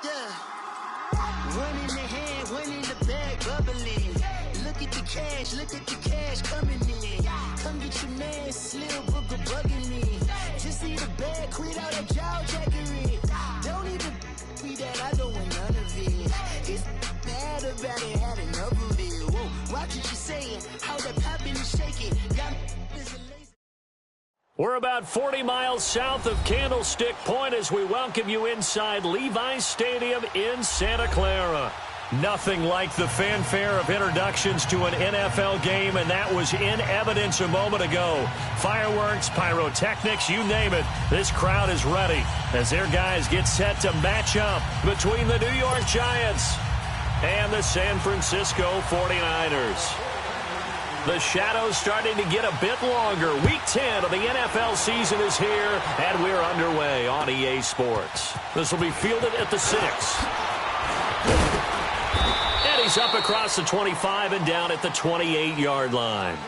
Yeah. One in the hand, one in the bag, bubbling. Look at the cash coming in. Come get your man, Slim Booker bugging me. Just see the bag, quit out that jaw jackery. Don't even be that, I don't want none of it. It's bad about it, had enough of it. Whoa, watch what you saying, how that popping and shaking. Got We're about 40 miles south of Candlestick Point as we welcome you inside Levi's Stadium in Santa Clara. Nothing like the fanfare of introductions to an NFL game, and that was in evidence a moment ago. Fireworks, pyrotechnics, you name it. This crowd is ready as their guys get set to match up between the New York Giants and the San Francisco 49ers. The shadow's starting to get a bit longer. Week 10 of the NFL season is here, and we're underway on EA Sports. This will be fielded at the 6. And he's up across the 25 and down at the 28-yard line.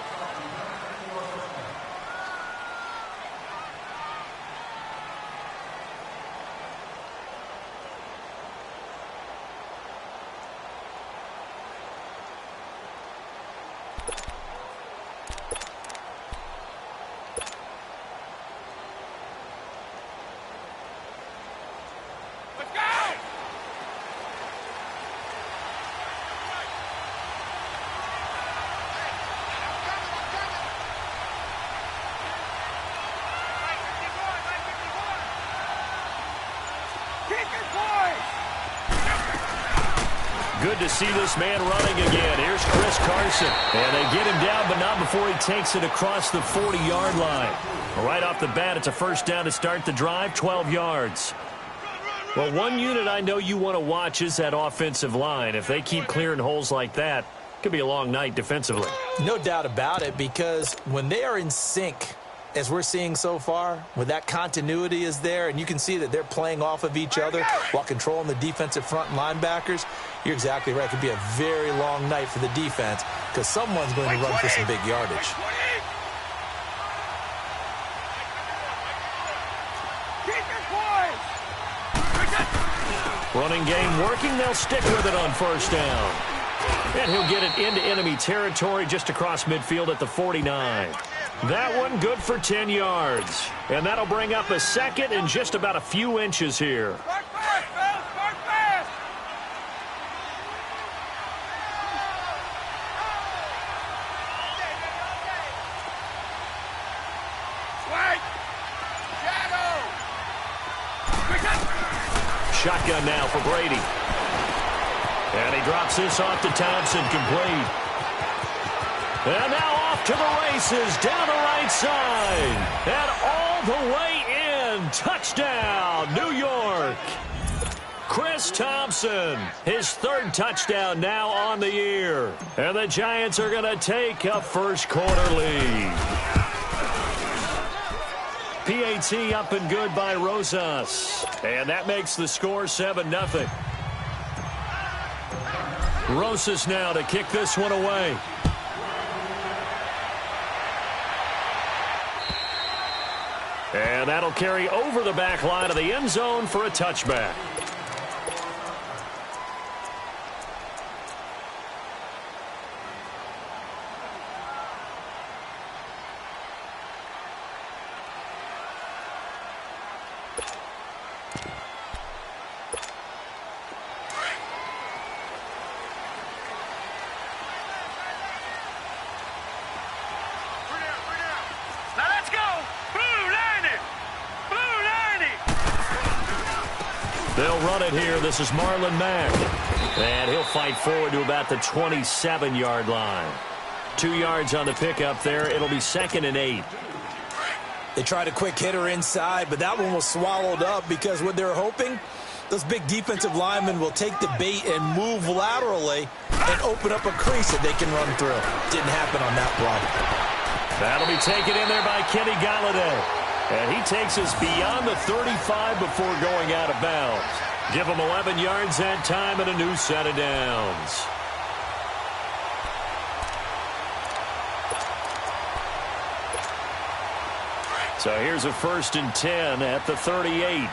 Good to see this man running again. Here's Chris Carson. And they get him down, but not before he takes it across the 40-yard line. Right off the bat, it's a first down to start the drive, 12 yards. Well, one unit I know you want to watch is that offensive line. If they keep clearing holes like that, it could be a long night defensively. No doubt about it, because when they are in sync, as we're seeing so far, when that continuity is there and you can see that they're playing off of each other while controlling the defensive front linebackers, you're exactly right. It could be a very long night for the defense because someone's going to run for some big yardage. Running game working. They'll stick with it on first down. And he'll get it into enemy territory just across midfield at the 49. That one good for 10 yards. And that'll bring up a second and just about a few inches here. Shotgun now for Brady. And he drops this off to Thompson, complete. And now off to the races, down the right side. And all the way in. Touchdown, New York. Chris Thompson, his third touchdown now on the year. And the Giants are going to take a first quarter lead. PAT up and good by Rosas. And that makes the score 7-0. Rosas now to kick this one away. And that'll carry over the back line of the end zone for a touchback. They'll run it here. This is Marlon Mack. And he'll fight forward to about the 27-yard line. 2 yards on the pickup there. It'll be 2nd and 8. They tried a quick hitter inside, but that one was swallowed up because what they're hoping, those big defensive linemen will take the bait and move laterally and open up a crease that they can run through. Didn't happen on that play. That'll be taken in there by Kenny Galladay. And he takes us beyond the 35 before going out of bounds. Give him 11 yards that time and a new set of downs. So here's a 1st and 10 at the 38.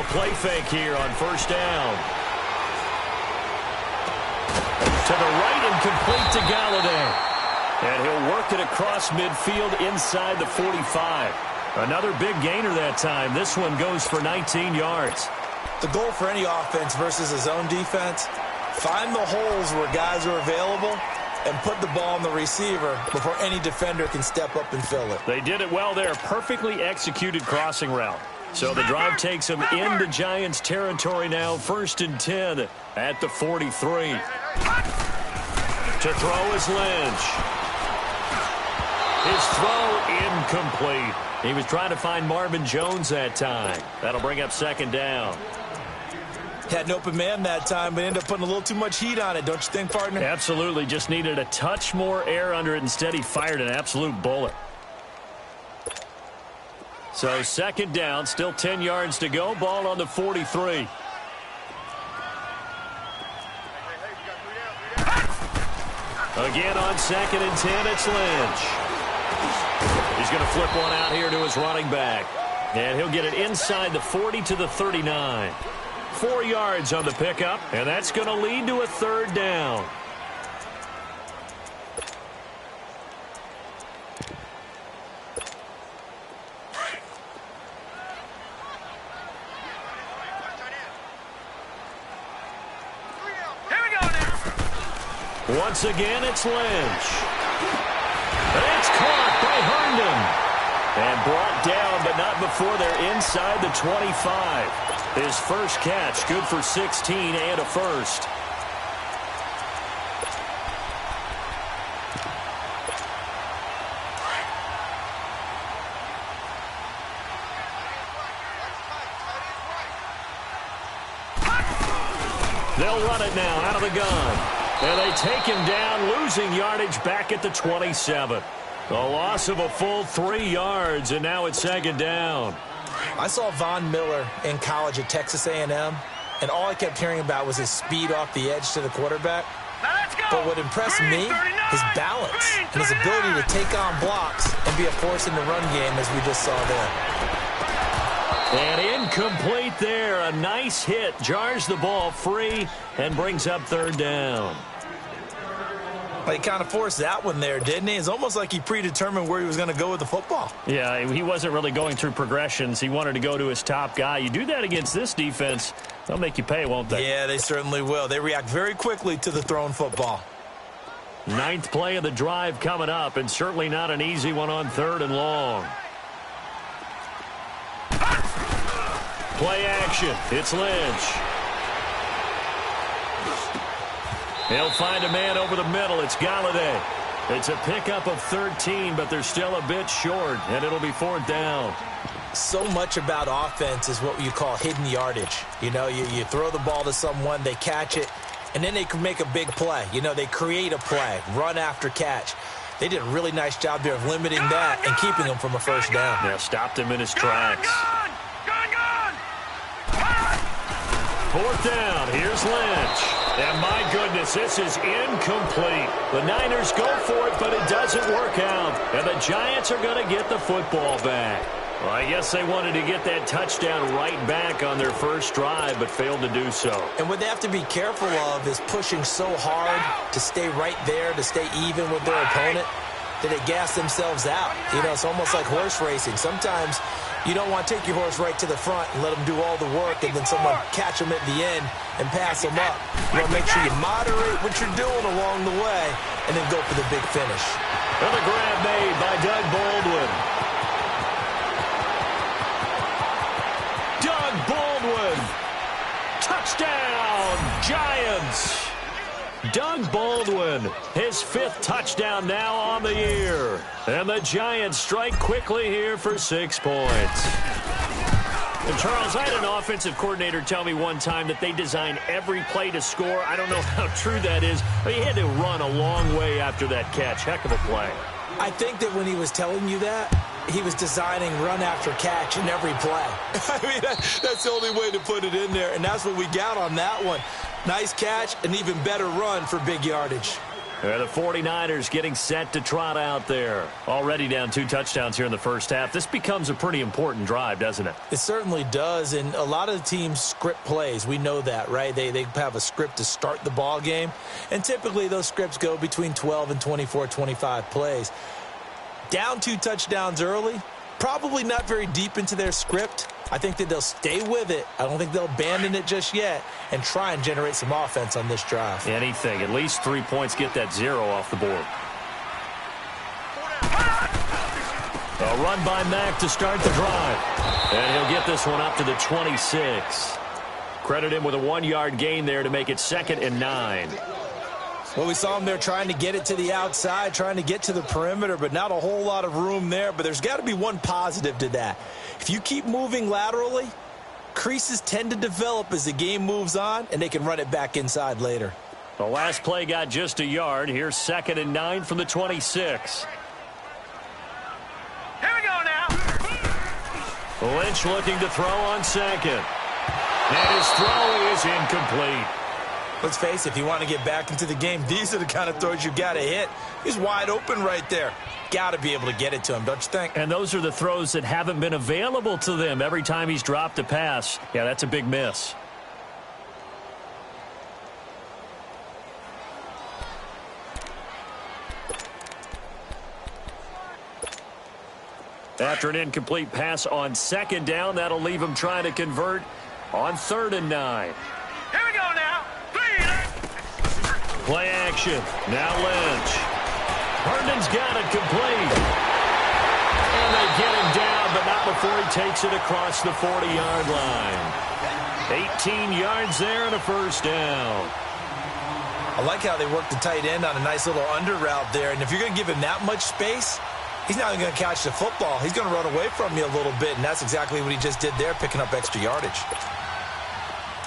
play fake here on first down. To the right and complete to Galladay. And he'll work it across midfield inside the 45. Another big gainer that time. This one goes for 19 yards. The goal for any offense versus a zone defense, find the holes where guys are available and put the ball on the receiver before any defender can step up and fill it. They did it well there. Perfectly executed crossing route. So the drive takes them into Giants territory now. 1st and 10 at the 43. To throw is Lynch. His throw incomplete. He was trying to find Marvin Jones that time. That'll bring up 2nd down. Had an open man that time, but ended up putting a little too much heat on it, don't you think, partner? Absolutely. Just needed a touch more air under it. Instead, he fired an absolute bullet. So 2nd down, still 10 yards to go. Ball on the 43. Again on 2nd and 10, it's Lynch. He's going to flip one out here to his running back. And he'll get it inside the 40 to the 39. 4 yards on the pickup, and that's going to lead to a 3rd down. Once again, it's Lynch. It's caught by Herndon. And brought down, but not before they're inside the 25. His first catch, good for 16 and a first. They'll run it now out of the gun. And they take him down, losing yardage back at the 27. A loss of a full 3 yards, and now it's 2nd down. I saw Von Miller in college at Texas A&M, and all I kept hearing about was his speed off the edge to the quarterback. But what impressed me, his balance and his ability to take on blocks and be a force in the run game, as we just saw there. And incomplete there. A nice hit. Jars the ball free and brings up 3rd down. He kind of forced that one there, didn't he? It's almost like he predetermined where he was going to go with the football. Yeah, he wasn't really going through progressions. He wanted to go to his top guy. You do that against this defense, they'll make you pay, won't they? Yeah, they certainly will. They react very quickly to the thrown football. 9th play of the drive coming up, and certainly not an easy one on 3rd and long. Play action. It's Lynch. He'll find a man over the middle. It's Galladay. It's a pickup of 13, but they're still a bit short, and it'll be 4th down. So much about offense is what you call hidden yardage. You know, you throw the ball to someone, they catch it, and then they can make a big play. You know, they create a play, run after catch. They did a really nice job there of limiting that and keeping him from a 1st down. Yeah, stopped him in his tracks. 4th down. Here's Lynch. And my goodness, this is incomplete. The Niners go for it, but it doesn't work out. And the Giants are going to get the football back. Well, I guess they wanted to get that touchdown right back on their first drive, but failed to do so. And what they have to be careful of is pushing so hard to stay right there, to stay even with their opponent, that they gas themselves out. You know, it's almost like horse racing. Sometimes you don't want to take your horse right to the front and let them do all the work and then someone catch them at the end and pass them up. You want to make sure you moderate what you're doing along the way and then go for the big finish. And the grab made by Doug Baldwin. Doug Baldwin. Touchdown, Giants. Doug Baldwin, his 5th touchdown now on the year. And the Giants strike quickly here for 6 points. And Charles, I had an offensive coordinator tell me one time that they design every play to score. I don't know how true that is, but he had to run a long way after that catch. Heck of a play. I think that when he was telling you that, he was designing run after catch in every play. I mean, that's the only way to put it in there, and that's what we got on that one. Nice catch, an even better run for big yardage. The 49ers getting set to trot out there. Already down 2 touchdowns here in the first half. This becomes a pretty important drive, doesn't it? It certainly does, and a lot of the teams script plays. We know that, right? They have a script to start the ball game, and typically those scripts go between 12 and 24, 25 plays. Down 2 touchdowns early, probably not very deep into their script. I think that they'll stay with it. I don't think they'll abandon it just yet and try and generate some offense on this drive. Anything. At least 3 points, get that 0 off the board. A run by Mack to start the drive. And he'll get this one up to the 26. Credit him with a 1-yard gain there to make it 2nd and 9. Well, we saw him there trying to get it to the outside, trying to get to the perimeter, but not a whole lot of room there. But there's got to be one positive to that. If you keep moving laterally, creases tend to develop as the game moves on, and they can run it back inside later. The last play got just a yard. Here's 2nd and 9 from the 26. Here we go now. Lynch looking to throw on 2nd. And his throw is incomplete. Let's face it, if you want to get back into the game, these are the kind of throws you got to hit. He's wide open right there. Got to be able to get it to him, don't you think? And those are the throws that haven't been available to them every time he's dropped a pass. Yeah, that's a big miss. After an incomplete pass on 2nd down, that'll leave him trying to convert on 3rd and 9. Here we go now. Play action. Now Lynch. Herndon's got it complete. And they get him down, but not before he takes it across the 40-yard line. 18 yards there and a first down. I like how they work the tight end on a nice little under route there. And if you're going to give him that much space, he's not even going to catch the football. He's going to run away from you a little bit, and that's exactly what he just did there, picking up extra yardage.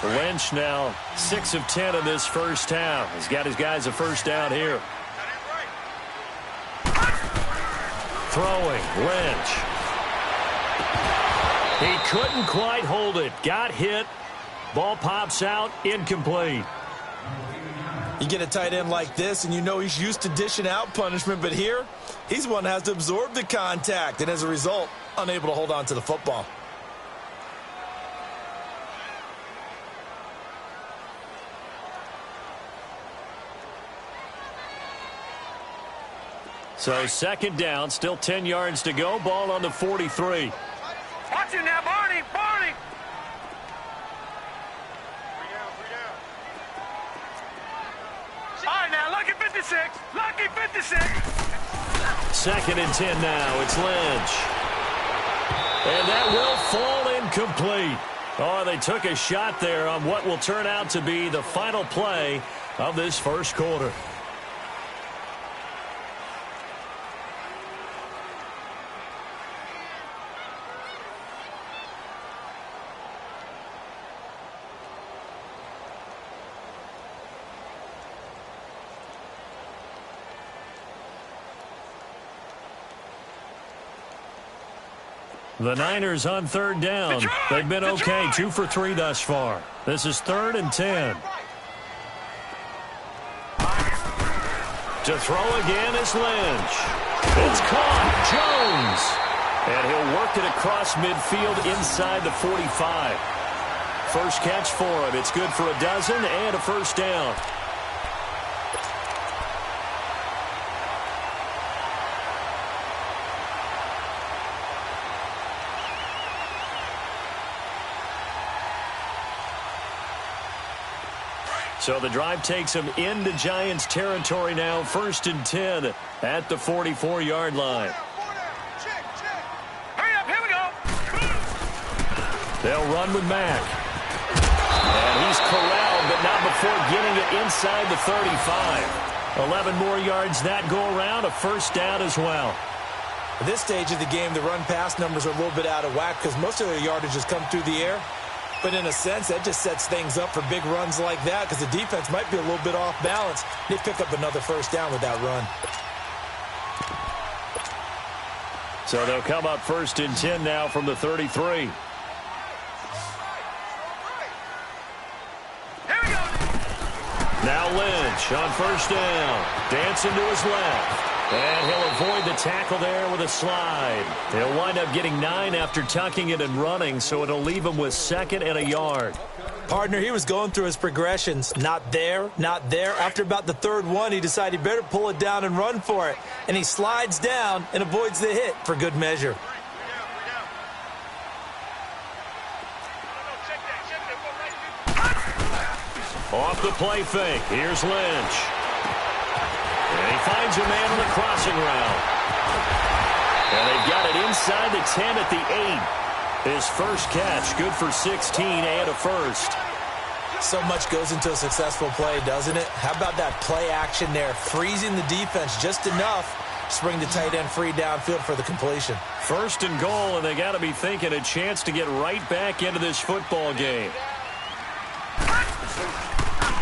Lynch now 6 of 10 in this first half. He's got his guys a first down here. Throwing, Lynch. He couldn't quite hold it. Got hit. Ball pops out, incomplete. You get a tight end like this, and you know he's used to dishing out punishment, but here, he's the one that has to absorb the contact, and as a result, unable to hold on to the football. So 2nd down, still 10 yards to go. Ball on the 43. Watch it now, Barney. Barney. All right, now, lucky 56. Lucky 56. 2nd and 10 now. It's Lynch. And that will fall incomplete. Oh, they took a shot there on what will turn out to be the final play of this first quarter. The Niners on 3rd down. They've been okay, 2 for 3 thus far. This is 3rd and 10. To throw again is Lynch. It's caught. Jones. And he'll work it across midfield inside the 45. First catch for him. It's good for a dozen and a first down. So the drive takes him into Giants territory now. 1st and 10 at the 44-yard line. Hurry up, here we go. They'll run with Mack. And he's corralled, but not before getting it inside the 35. 11 more yards that go around, a first down as well. At this stage of the game, the run-pass numbers are a little bit out of whack because most of their yardage has come through the air. But in a sense, that just sets things up for big runs like that because the defense might be a little bit off balance. They pick up another first down with that run. So they'll come up 1st and 10 now from the 33. Now Lynch. Lynch on first down. Dancing to his left. And he'll avoid the tackle there with a slide. He'll wind up getting 9 after tucking it and running, so it'll leave him with 2nd and a yard. Partner, he was going through his progressions. Not there, not there. After about the 3rd one, he decided he better pull it down and run for it. And he slides down and avoids the hit for good measure. Off the play fake. Here's Lynch. And he finds a man on the crossing route. And they've got it inside the 10 at the 8. His first catch, good for 16 and a first. So much goes into a successful play, doesn't it? How about that play action there? Freezing the defense just enough to bring the tight end free downfield for the completion. 1st and goal, and they got to be thinking a chance to get right back into this football game.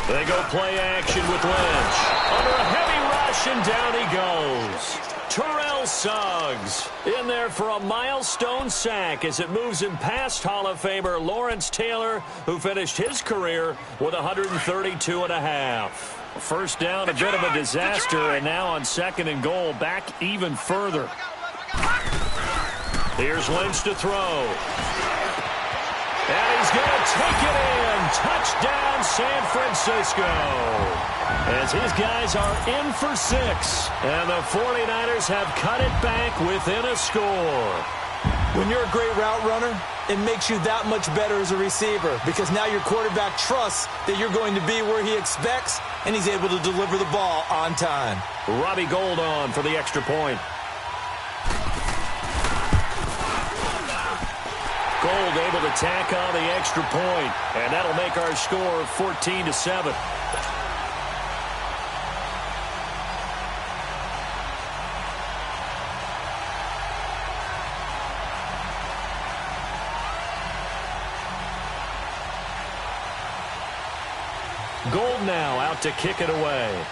They go play action with Lynch. Under a heavy rush, and down he goes. Terrell Suggs in there for a milestone sack as it moves him past Hall of Famer Lawrence Taylor, who finished his career with 132.5. First down, a bit of a disaster, and now on 2nd and goal, back even further. Here's Lynch to throw. And he's going to take it in. Touchdown, San Francisco. As his guys are in for 6. And the 49ers have cut it back within a score. When you're a great route runner, it makes you that much better as a receiver because now your quarterback trusts that you're going to be where he expects, and he's able to deliver the ball on time. Robbie Gould on for the extra point. Gould able to tack on the extra point, and that'll make our score 14-7. Gould now out to kick it away.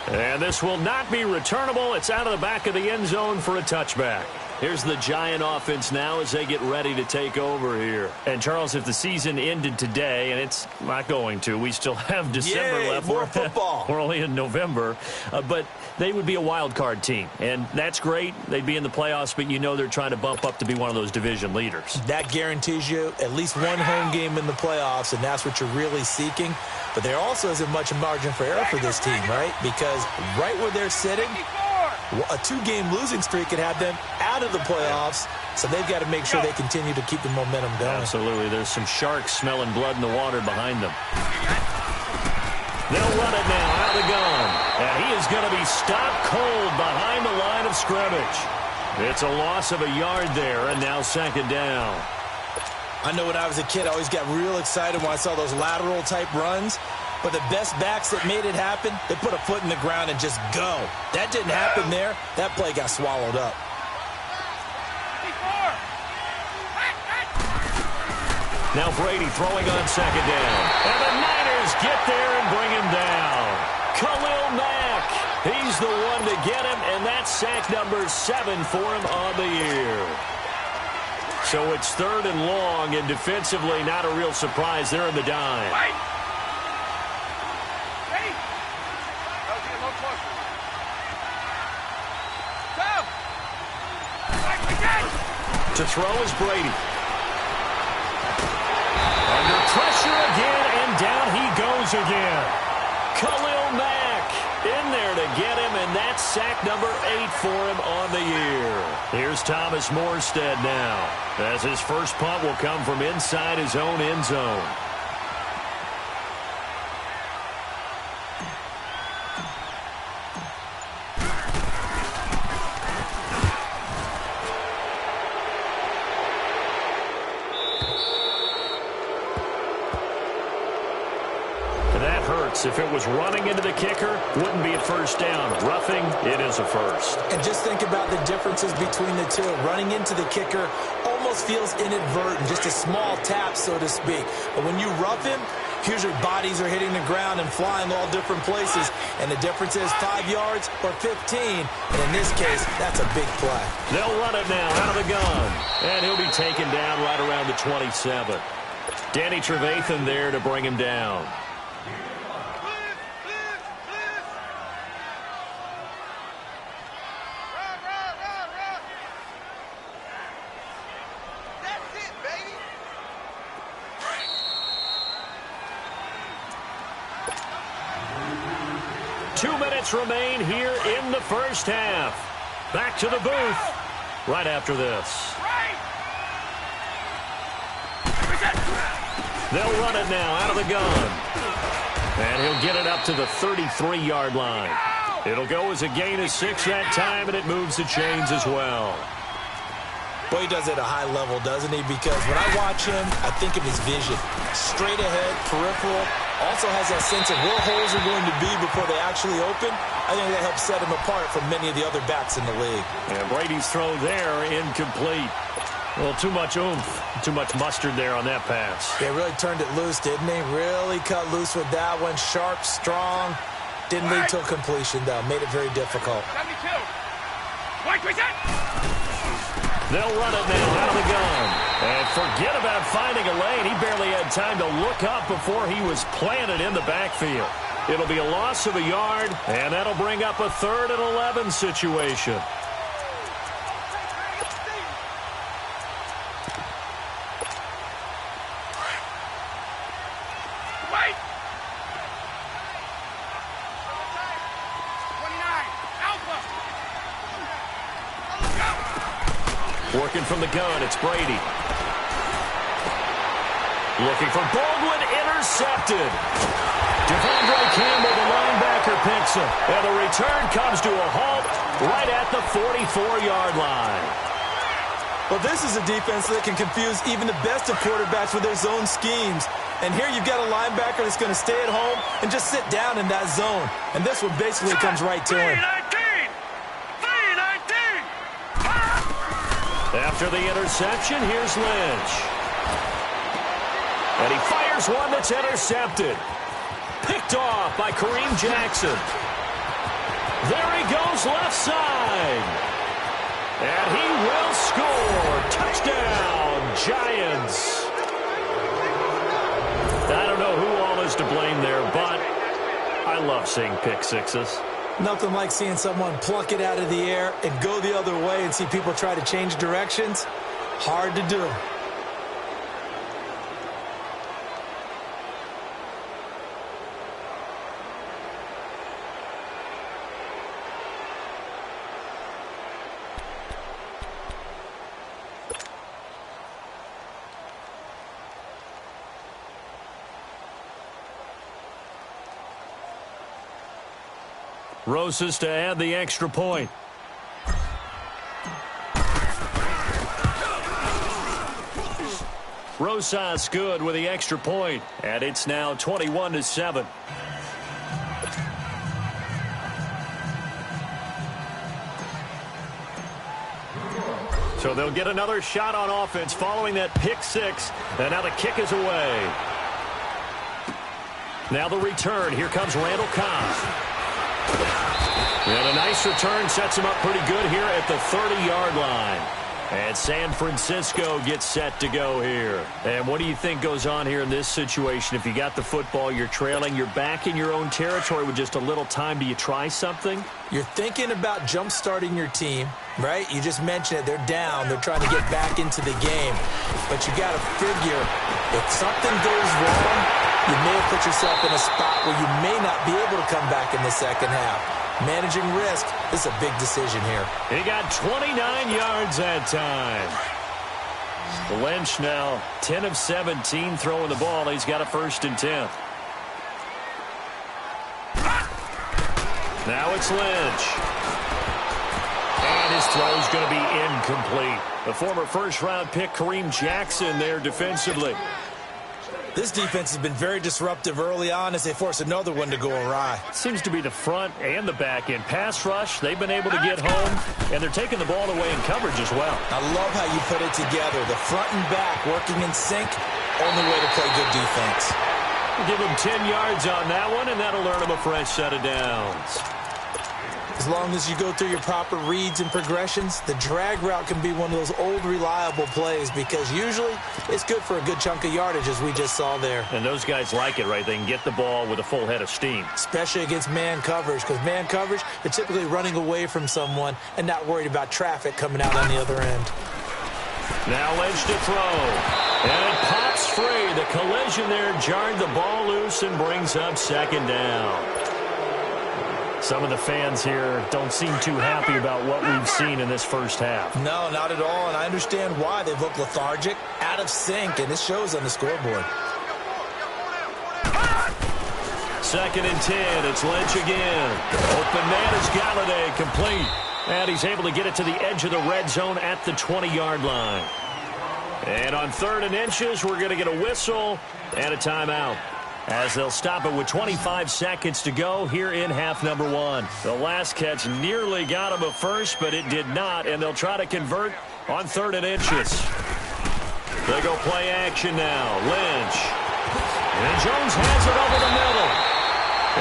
And this will not be returnable. It's out of the back of the end zone for a touchback. Here's the Giant offense now as they get ready to take over here. And, Charles, if the season ended today, and it's not going to, we still have December left. More football. We're only in November. But they would be a wild card team. And that's great. They'd be in the playoffs, but you know they're trying to bump up to be one of those division leaders. That guarantees you at least one home game in the playoffs, and that's what you're really seeking. But there also isn't much margin for error for this team, right? Because right where they're sitting, a 2-game losing streak could have them out of the playoffs, so they've got to make sure they continue to keep the momentum going. Absolutely. There's some sharks smelling blood in the water behind them. They'll run it now out of the gun, and he is going to be stopped cold behind the line of scrimmage. It's a loss of a yard there, and now 2nd down. I know when I was a kid, I always got real excited when I saw those lateral-type runs. But the best backs that made it happen, they put a foot in the ground and just go. That didn't happen there. That play got swallowed up. Now Brady throwing on 2nd down. And the Niners get there and bring him down. Khalil Mack, he's the one to get him, and that's sack number 7 for him on the year. So it's 3rd and long, and defensively not a real surprise there in the dime. To throw is Brady. Under pressure again, and down he goes again. Khalil Mack in there to get him, and that's sack number 8 for him on the year. Here's Thomas Morstead now, as his first punt will come from inside his own end zone. If it was running into the kicker, wouldn't be a first down. Roughing, it is a first. And just think about the differences between the two. Running into the kicker almost feels inadvertent, just a small tap, so to speak. But when you rough him, here's your bodies are hitting the ground and flying all different places. And the difference is 5 yards or 15. And in this case, that's a big play. They'll run it now out of the gun. And he'll be taken down right around the 27. Danny Trevathan there to bring him down. That's it, baby. 2 minutes remain here in the first half. Back to the booth right after this. They'll run it now out of the gun. And he'll get it up to the 33-yard line. It'll go as a gain of 6 that time, and it moves the chains as well. Boy, he does it at a high level, doesn't he? Because when I watch him, I think of his vision. Straight ahead, peripheral. Also has that sense of where holes are going to be before they actually open. I think that helps set him apart from many of the other backs in the league. And Brady's throw there, incomplete. Well, too much oomph, too much mustard there on that pass. They really turned it loose, didn't he? Really cut loose with that one. Sharp, strong. Didn't lead to a completion, though. Made it very difficult. 72. White, reset. They'll run it now out of the gun. And forget about finding a lane. He barely had time to look up before he was planted in the backfield. It'll be a loss of a yard, and that'll bring up a 3rd and 11 situation. White. 29. Alpha. Working from the gun, it's Brady. Looking for Baldwin, intercepted. Devondre Campbell, the linebacker, picks him. And the return comes to a halt right at the 44-yard line. Well, this is a defense that can confuse even the best of quarterbacks with their zone schemes. And here you've got a linebacker that's going to stay at home and just sit down in that zone. And this one basically comes right to him. 3-19. After the interception, here's Lynch. And he fires one that's intercepted. Picked off by Kareem Jackson. There he goes left side. And he will score. Touchdown, Giants. I don't know who all is to blame there, but I love seeing pick sixes. Nothing like seeing someone pluck it out of the air and go the other way and see people try to change directions. Hard to do. Rosas to add the extra point. Rosas good with the extra point, and it's now 21-7. So they'll get another shot on offense following that pick six, and now the kick is away. Now the return. Here comes Randall Cobb. And a nice return sets him up pretty good here at the 30-yard line. And San Francisco gets set to go here. And what do you think goes on here in this situation? If you got the football, you're trailing, you're back in your own territory with just a little time. Do you try something? You're thinking about jump-starting your team, right? You just mentioned it. They're down. They're trying to get back into the game. But you got to figure if something goes wrong, you may have put yourself in a spot where you may not be able to come back in the second half. Managing risk, this is a big decision here. He got 29 yards that time. Lynch now 10 of 17 throwing the ball. He's got a 1st and 10. Now it's Lynch. And his throw is going to be incomplete. The former first-round pick Kareem Jackson there defensively. This defense has been very disruptive early on as they force another one to go awry. Seems to be the front and the back end. Pass rush, they've been able to get home, and they're taking the ball away in coverage as well. I love how you put it together. The front and back working in sync, only way to play good defense. We'll give them 10 yards on that one, and that'll earn them a fresh set of downs. As long as you go through your proper reads and progressions, the drag route can be one of those old reliable plays because usually it's good for a good chunk of yardage, as we just saw there. And those guys like it, right? They can get the ball with a full head of steam. Especially against man coverage, because man coverage, they're typically running away from someone and not worried about traffic coming out on the other end. Now Lynch to throw. And it pops free. The collision there jarred the ball loose and brings up second down. Some of the fans here don't seem too happy about what we've seen in this first half. No, not at all, and I understand why. They look lethargic, out of sync, and it shows on the scoreboard. 2nd and 10. It's Lynch again. Open man is Galladay, complete. And he's able to get it to the edge of the red zone at the 20-yard line. And on 3rd and inches, we're going to get a whistle and a timeout, as they'll stop it with 25 seconds to go here in half number 1. The last catch nearly got him a first, but it did not, and they'll try to convert on 3rd and inches. They go play action now. Lynch. And Jones has it over the middle.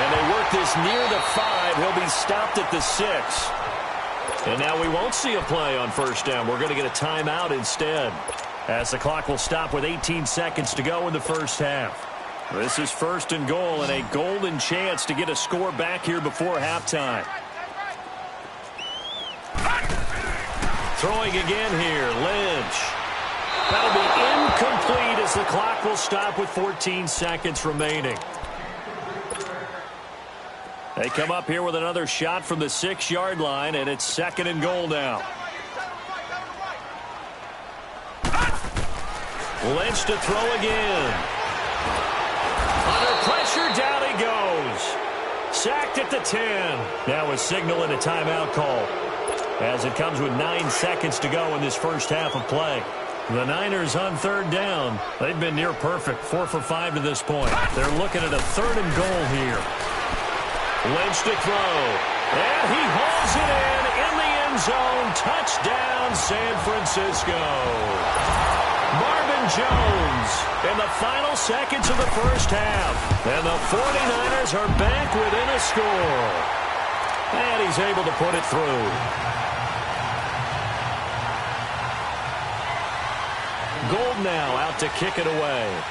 And they work this near the 5. He'll be stopped at the 6. And now we won't see a play on first down. We're going to get a timeout instead, as the clock will stop with 18 seconds to go in the first half. This is 1st and goal, and a golden chance to get a score back here before halftime. Throwing again here, Lynch. That'll be incomplete as the clock will stop with 14 seconds remaining. They come up here with another shot from the 6-yard line, and it's 2nd and goal now. Lynch to throw again. Under pressure, down he goes. Sacked at the 10. Now a signal and a timeout call, as it comes with 9 seconds to go in this first half of play. The Niners on 3rd down. They've been near perfect, 4 for 5 to this point. They're looking at a 3rd and goal here. Lynch to throw. And he hauls it in the end zone. Touchdown, San Francisco. Marvin Jones in the final seconds of the first half. And the 49ers are back within a score. And he's able to put it through. Gold now out to kick it away.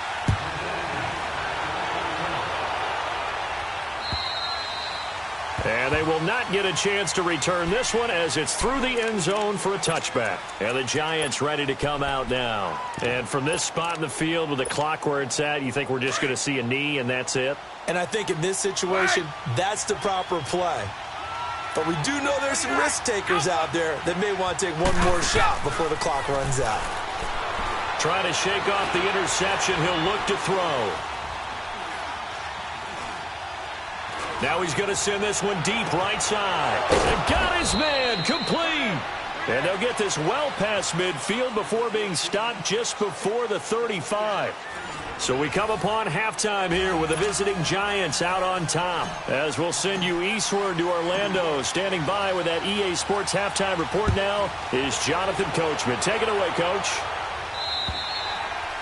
And they will not get a chance to return this one, as it's through the end zone for a touchback. And the Giants ready to come out now. And from this spot in the field with the clock where it's at, you think we're just going to see a knee and that's it? And I think in this situation, that's the proper play. But we do know there's some risk takers out there that may want to take one more shot before the clock runs out. Trying to shake off the interception. He'll look to throw. Now he's going to send this one deep right side. And got his man, complete. And they'll get this well past midfield before being stopped just before the 35. So we come upon halftime here with the visiting Giants out on top. As we'll send you eastward to Orlando. Standing by with that EA Sports halftime report now is Jonathan Coachman. Take it away, Coach.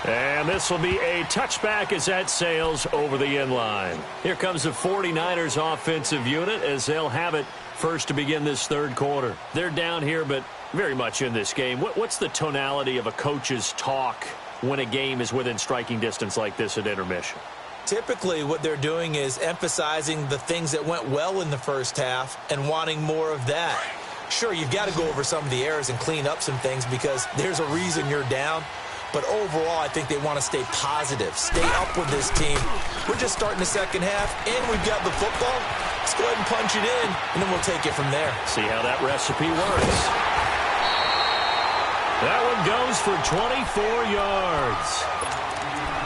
And this will be a touchback as that sails over the end line. Here comes the 49ers offensive unit as they'll have it first to begin this 3rd quarter. They're down here, but very much in this game. What's the tonality of a coach's talk when a game is within striking distance like this at intermission? Typically, what they're doing is emphasizing the things that went well in the first half and wanting more of that. Sure, you've got to go over some of the errors and clean up some things because there's a reason you're down. But overall, I think they want to stay positive, stay up with this team. We're just starting the second half, and we've got the football. Let's go ahead and punch it in, and then we'll take it from there. See how that recipe works. That one goes for 24 yards.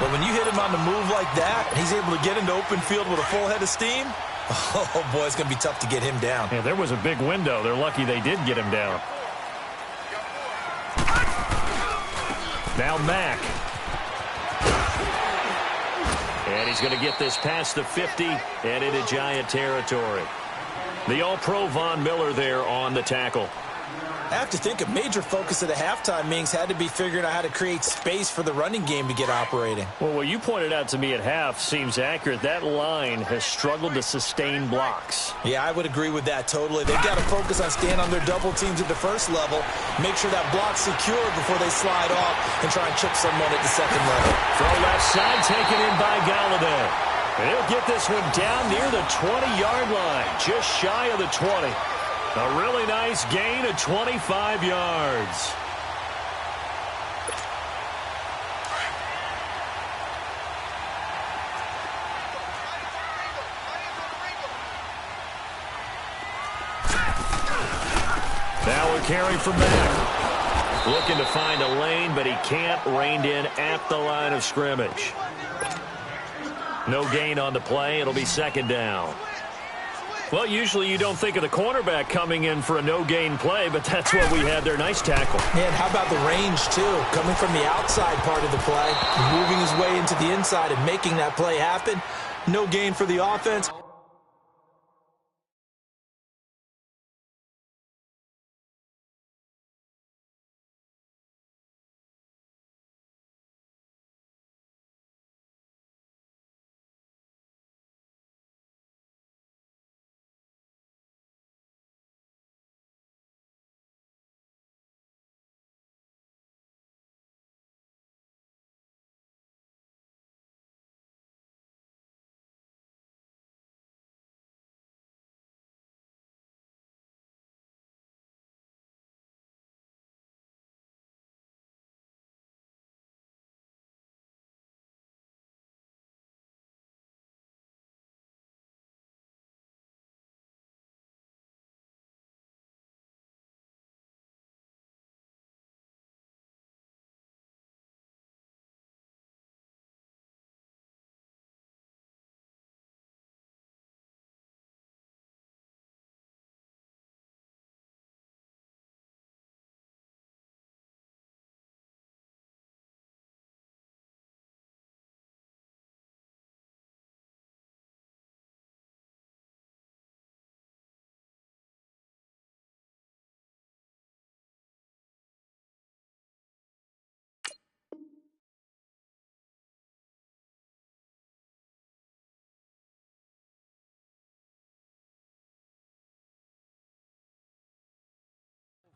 But when you hit him on the move like that, and he's able to get into open field with a full head of steam, oh, boy, it's going to be tough to get him down. Yeah, there was a big window. They're lucky they did get him down. Now Mack. And he's going to get this past the 50 and into Giant territory. The All-Pro Von Miller there on the tackle. I have to think a major focus of the halftime meetings had to be figuring out how to create space for the running game to get operating. Well, what you pointed out to me at half seems accurate. That line has struggled to sustain blocks. Yeah, I would agree with that totally. They've got to focus on staying on their double teams at the first level, make sure that block's secure before they slide off and try and chip someone at the second level. Throw left side, taken in by Galladay. And he'll get this one down near the 20-yard line, just shy of the 20. A really nice gain of 25 yards. Now a carry from back. Looking to find a lane, but he can't. Reined in at the line of scrimmage. No gain on the play. It'll be second down. Well, usually you don't think of the cornerback coming in for a no-gain play, but that's what we had there. Nice tackle. Man, how about the range, too? Coming from the outside part of the play, moving his way into the inside and making that play happen. No gain for the offense.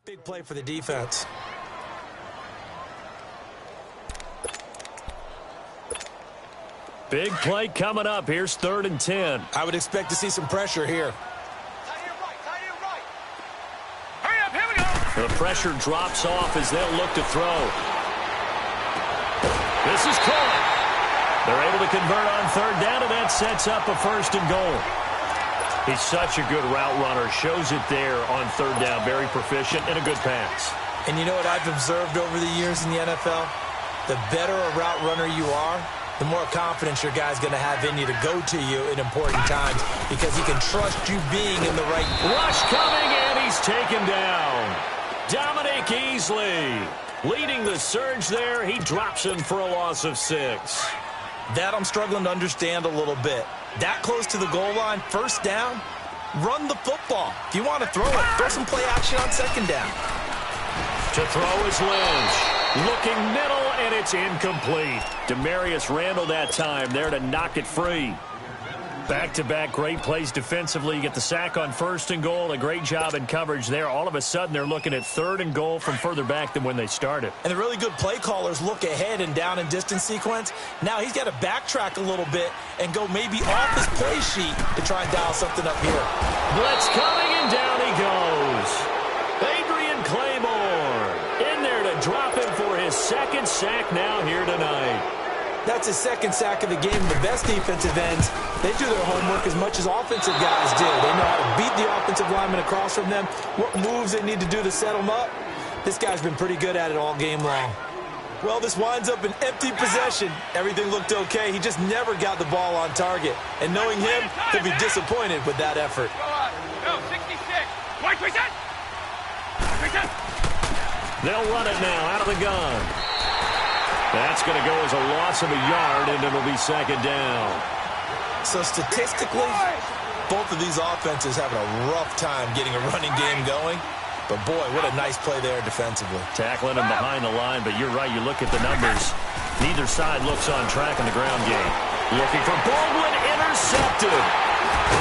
Big play for the defense. Big play coming up. Here's 3rd and 10. I would expect to see some pressure here. Hurry up, here we go. The pressure drops off as they'll look to throw. This is caught. They're able to convert on 3rd down, and that sets up a 1st and goal. He's such a good route runner. Shows it there on 3rd down. Very proficient and a good pass. And you know what I've observed over the years in the NFL? The better a route runner you are, the more confidence your guy's going to have in you to go to you in important times because he can trust you being in the right. Rush coming, and he's taken down. Dominic Easley leading the surge there. He drops him for a loss of 6. That I'm struggling to understand a little bit. That close to the goal line, 1st down, run the football. If you want to throw it, throw some play action on 2nd down. To throw is Lynch. Looking middle, and it's incomplete. Demarius Randall that time there to knock it free. Back-to-back great plays defensively. You get the sack on 1st and goal. A great job in coverage there. All of a sudden, they're looking at 3rd and goal from further back than when they started. And the really good play callers look ahead and down and distance sequence. Now he's got to backtrack a little bit and go maybe off his play sheet to try and dial something up here. Blitz coming, and down he goes. Adrian Claymore in there to drop him for his 2nd sack now here tonight. That's his 2nd sack of the game. The best defensive ends, they do their homework as much as offensive guys do. They know how to beat the offensive lineman across from them, what moves they need to do to set them up. This guy's been pretty good at it all game long. Well, this winds up an empty possession. Everything looked okay. He just never got the ball on target. And knowing him, he'll be disappointed with that effort. Go, 66. White, reset. Reset. They'll run it now out of the gun. That's going to go as a loss of a yard, and it'll be 2nd down. So statistically, both of these offenses having a rough time getting a running game going. But, boy, what a nice play there defensively. Tackling him behind the line, but you're right. You look at the numbers. Neither side looks on track in the ground game. Looking for Baldwin, intercepted.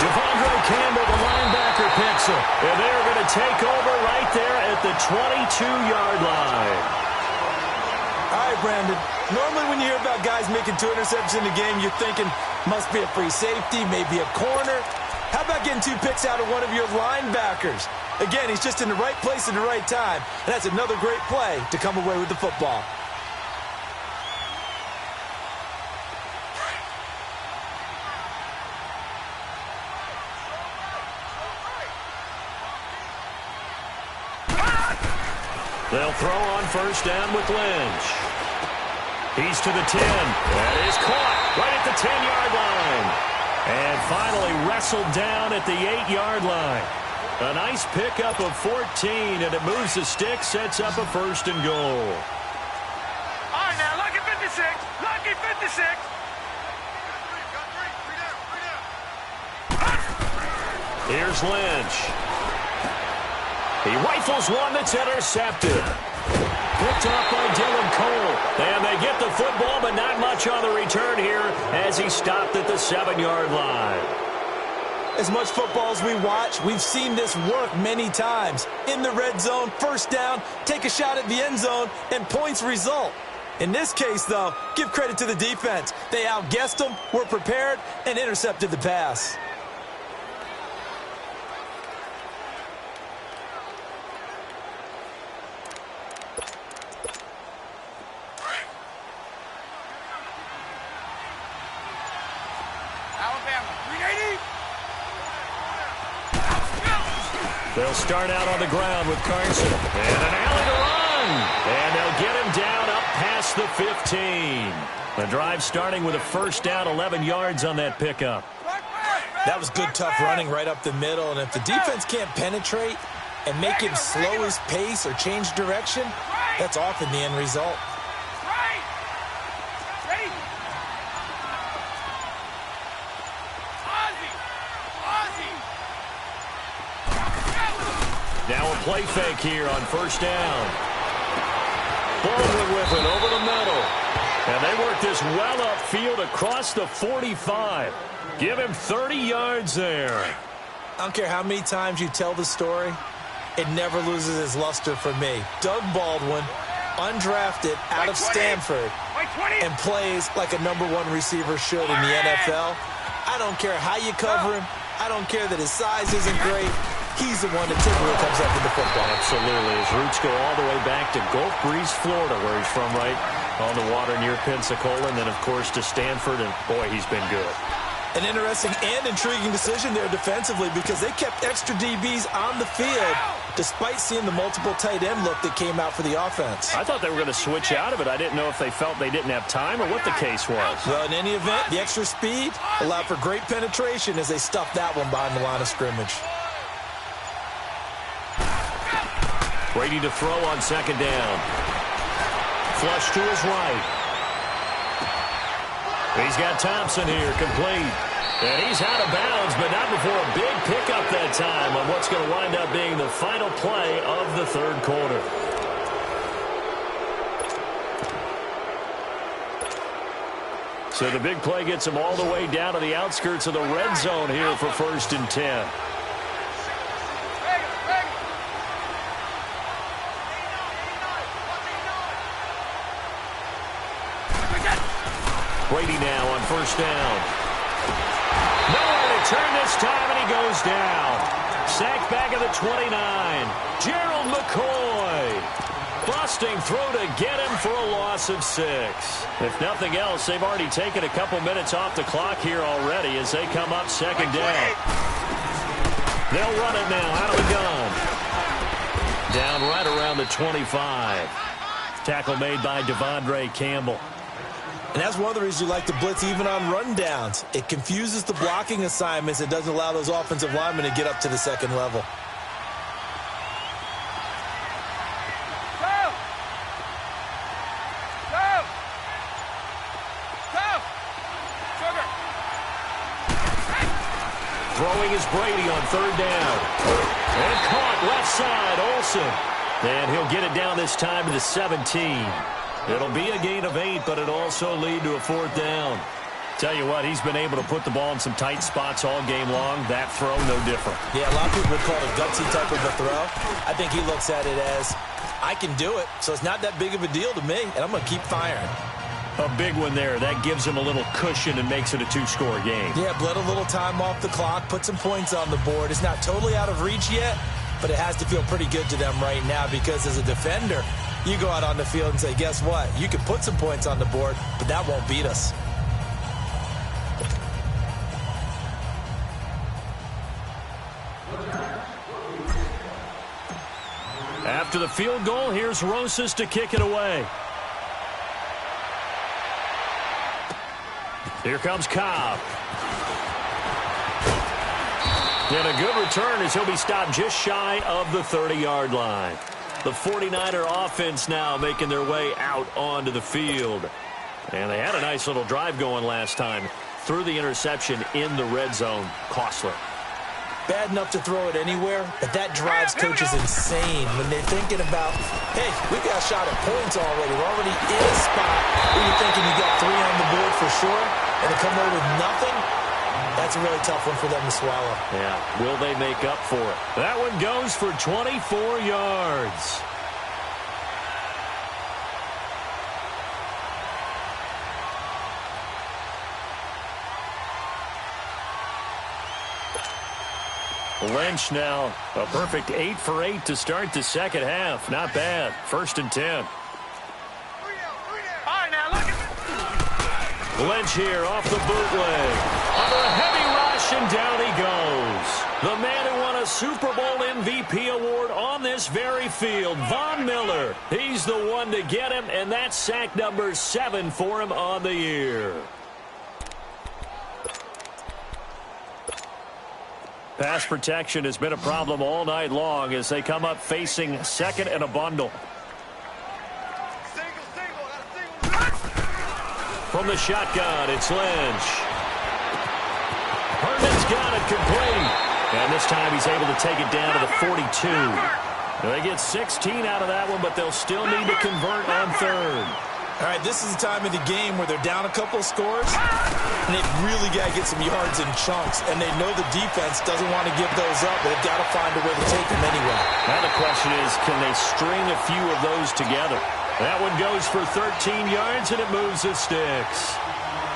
Devondre Campbell, the linebacker, picks him. And they're going to take over right there at the 22-yard line. All right, Brandon. Normally when you hear about guys making 2 interceptions in the game, you're thinking must be a free safety, maybe a corner. How about getting 2 picks out of one of your linebackers? Again, he's just in the right place at the right time, and that's another great play to come away with the football. They'll throw on first down with Lynch. He's to the 10. That is caught right at the 10-yard line. And finally wrestled down at the 8-yard line. A nice pickup of 14, and it moves the stick, sets up a first and goal. All right, now, lucky 56. Lucky 56. Here's Lynch. He rifles one that's intercepted. Picked off by Dylan Cole. And they get the football, but not much on the return here as he stopped at the 7-yard line. As much football as we watch, we've seen this work many times. In the red zone, first down, take a shot at the end zone, and points result. In this case, though, give credit to the defense. They outguessed them, were prepared, and intercepted the pass. They'll start out on the ground with Carson. And an alley to run. And they'll get him down up past the 15. The drive starting with a first down, 11 yards on that pickup. That was good, tough running right up the middle. And if the defense can't penetrate and make him slow his pace or change direction, that's often the end result. Now a play fake here on first down. Baldwin with it over the middle. And they work this well upfield across the 45. Give him 30 yards there. I don't care how many times you tell the story, it never loses its luster for me. Doug Baldwin, undrafted out of Stanford, and plays like a #1 receiver should in the NFL. I don't care how you cover him. I don't care that his size isn't great. He's the one that typically comes up with the football. Absolutely. His roots go all the way back to Gulf Breeze, Florida, where he's from, right on the water near Pensacola. And then, of course, to Stanford. And, boy, he's been good. An interesting and intriguing decision there defensively because they kept extra DBs on the field despite seeing the multiple tight end look that came out for the offense. I thought they were going to switch out of it. I didn't know if they felt they didn't have time or what the case was. Well, in any event, the extra speed allowed for great penetration as they stuffed that one behind the line of scrimmage. Brady to throw on second down. Flush to his right. He's got Thompson here, complete. And he's out of bounds, but not before a big pickup that time on what's going to wind up being the final play of the third quarter. So the big play gets him all the way down to the outskirts of the red zone here for first and 10. Brady now on first down. Nowhere to turn this time, and he goes down. Sacked back at the 29. Gerald McCoy. Busting throw to get him for a loss of 6. If nothing else, they've already taken a couple minutes off the clock here already as they come up second down. They'll run it now out of the gun. Down right around the 25. Tackle made by Devondre Campbell. And that's one of the reasons you like to blitz even on rundowns. It confuses the blocking assignments. It doesn't allow those offensive linemen to get up to the second level. Throwing is Brady on third down. And caught left side, Olsen. And he'll get it down this time to the 17. It'll be a gain of 8, but it'll also lead to a fourth down. Tell you what, he's been able to put the ball in some tight spots all game long. That throw, no different. Yeah, a lot of people would call it a gutsy type of a throw. I think he looks at it as, I can do it, so it's not that big of a deal to me, and I'm going to keep firing. A big one there. That gives him a little cushion and makes it a two-score game. Yeah, bled a little time off the clock, put some points on the board. It's not totally out of reach yet, but it has to feel pretty good to them right now because as a defender, you go out on the field and say, guess what? You can put some points on the board, but that won't beat us. After the field goal, here's Rosas to kick it away. Here comes Cobb. And a good return as he'll be stopped just shy of the 30-yard line. The 49er offense now making their way out onto the field. And they had a nice little drive going last time. Threw the interception in the red zone. Costly. Bad enough to throw it anywhere, but that drives coaches insane when they're thinking about, hey, we've got a shot at points already. We're already in a spot where you're thinking you got 3 on the board for sure, and to come away with nothing, that's a really tough one for them to swallow. Yeah, will they make up for it? That one goes for 24 yards. Lynch now, a perfect 8 for 8 to start the second half. Not bad. 1st and 10. All right, now look at Lynch here off the bootleg. Under a heavy rush, and down he goes. The man who won a Super Bowl MVP award on this very field, Von Miller. He's the one to get him, and that's sack number 7 for him on the year. Pass protection has been a problem all night long as they come up facing 2nd and a bundle. From the shotgun, it's Lynch. Herndon's got it complete. And this time he's able to take it down to the 42. They get 16 out of that one, but they'll still need to convert on 3rd. All right, this is the time of the game where they're down a couple of scores, and they've really got to get some yards in chunks, and they know the defense doesn't want to give those up, but they've got to find a way to take them anyway. Now the question is, can they string a few of those together? That one goes for 13 yards, and it moves the sticks.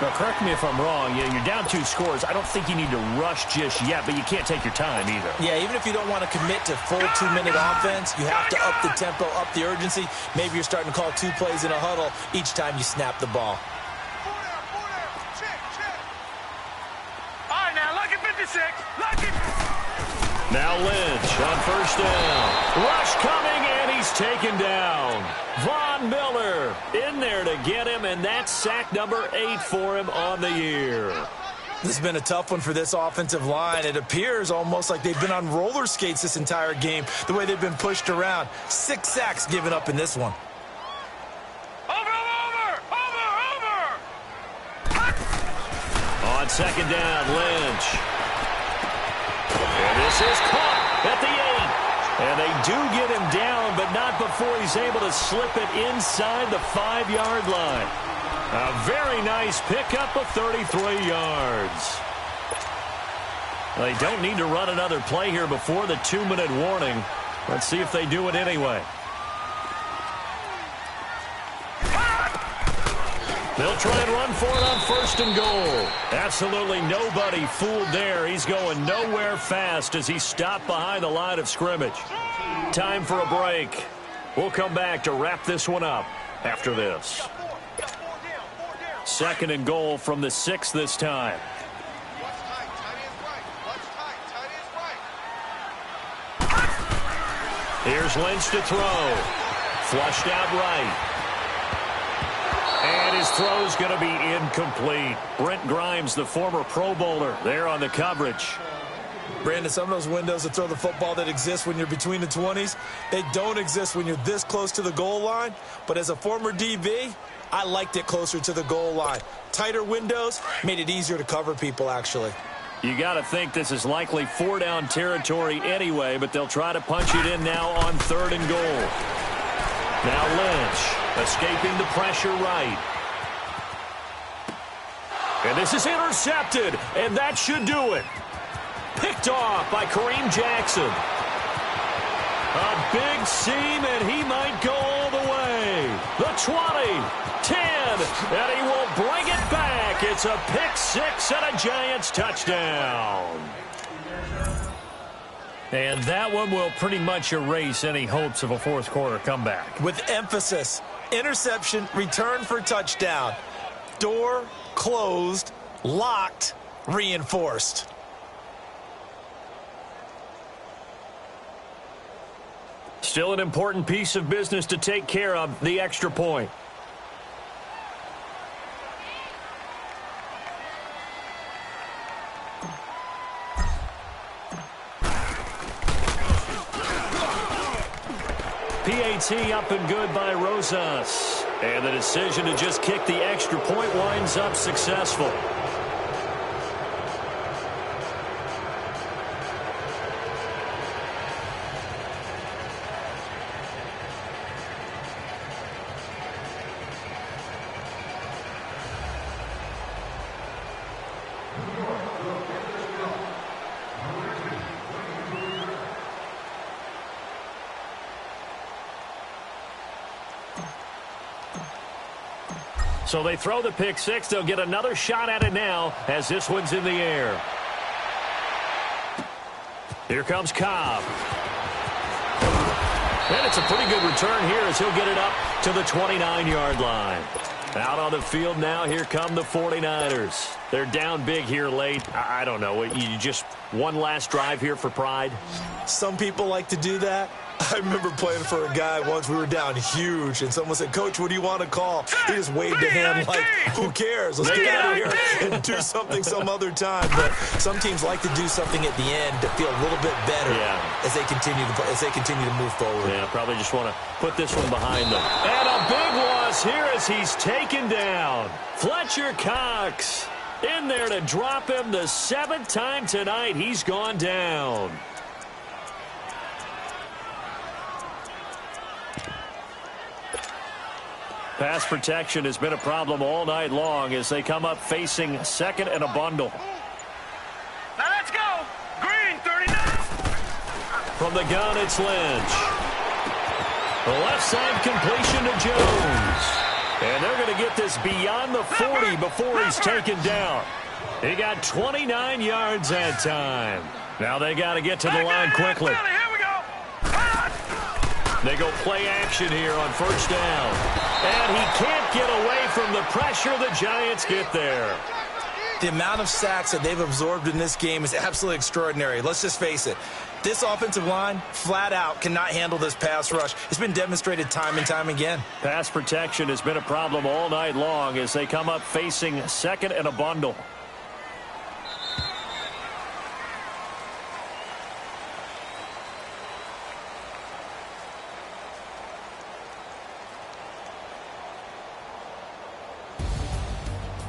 Now, correct me if I'm wrong. You're down 2 scores. I don't think you need to rush just yet, but you can't take your time either. Yeah, even if you don't want to commit to full 2-minute offense, you have to up the tempo, up the urgency. Maybe you're starting to call 2 plays in a huddle each time you snap the ball. All right, now look at 56. Look at. Now Lynch on 1st down. Rush coming, and he's taken down. Von Miller in there to get him, and that's sack number 8 for him on the year. This has been a tough one for this offensive line. It appears almost like they've been on roller skates this entire game, the way they've been pushed around. 6 sacks given up in this one. Over. On 2nd down, Lynch. And this is caught at the 8. And they do get him down, but not before he's able to slip it inside the 5-yard line. A very nice pickup of 33 yards. They don't need to run another play here before the 2-minute warning. Let's see if they do it anyway. They'll try and run for it on 1st and goal. Absolutely nobody fooled there. He's going nowhere fast as he's stopped behind the line of scrimmage. Time for a break. We'll come back to wrap this one up after this. 2nd and goal from the 6 this time. Here's Lynch to throw. Flushed out right. And his throw's going to be incomplete. Brent Grimes, the former Pro Bowler, there on the coverage. Brandon, some of those windows to throw the football that exist when you're between the 20s, they don't exist when you're this close to the goal line. But as a former DB, I liked it closer to the goal line. Tighter windows made it easier to cover people, actually. You got to think this is likely four-down territory anyway, but they'll try to punch it in now on 3rd and goal. Now Lynch escaping the pressure right. And this is intercepted, and that should do it. Picked off by Kareem Jackson. A big seam, and he might go all the way. The 20, 10, and he will bring it back. It's a pick six and a Giants touchdown. And that one will pretty much erase any hopes of a fourth quarter comeback. With emphasis, interception, return for touchdown. Door closed, locked, reinforced. Still an important piece of business to take care of, the extra point. PAT up and good by Rosas. And the decision to just kick the extra point winds up successful. So they throw the pick six. They'll get another shot at it now as this one's in the air. Here comes Cobb. And it's a pretty good return here as he'll get it up to the 29-yard line. Out on the field now, here come the 49ers. They're down big here late. I don't know. You just one last drive here for pride? Some people like to do that. I remember playing for a guy once. We were down huge, and someone said, "Coach, what do you want to call?" He just waved a hand like, who cares? Let's get out of here and do something some other time. But some teams like to do something at the end to feel a little bit better as they continue to move forward. Yeah, probably just want to put this one behind them. And a big loss here as he's taken down. Fletcher Cox in there to drop him the 7th time tonight. He's gone down. Pass protection has been a problem all night long as they come up facing 2nd and a bundle. Now let's go. Green, 39. From the gun, it's Lynch. The left side completion to Jones. And they're going to get this beyond the 40 before he's taken down. He got 29 yards that time. Now they got to get to the line quickly. Here we go. They go play action here on 1st down. And he can't get away from the pressure. The Giants get there. The amount of sacks that they've absorbed in this game is absolutely extraordinary. Let's just face it. This offensive line, flat out, cannot handle this pass rush. It's been demonstrated time and time again. Pass protection has been a problem all night long as they come up facing 2nd and a bundle.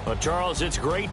Well, Charles, it's great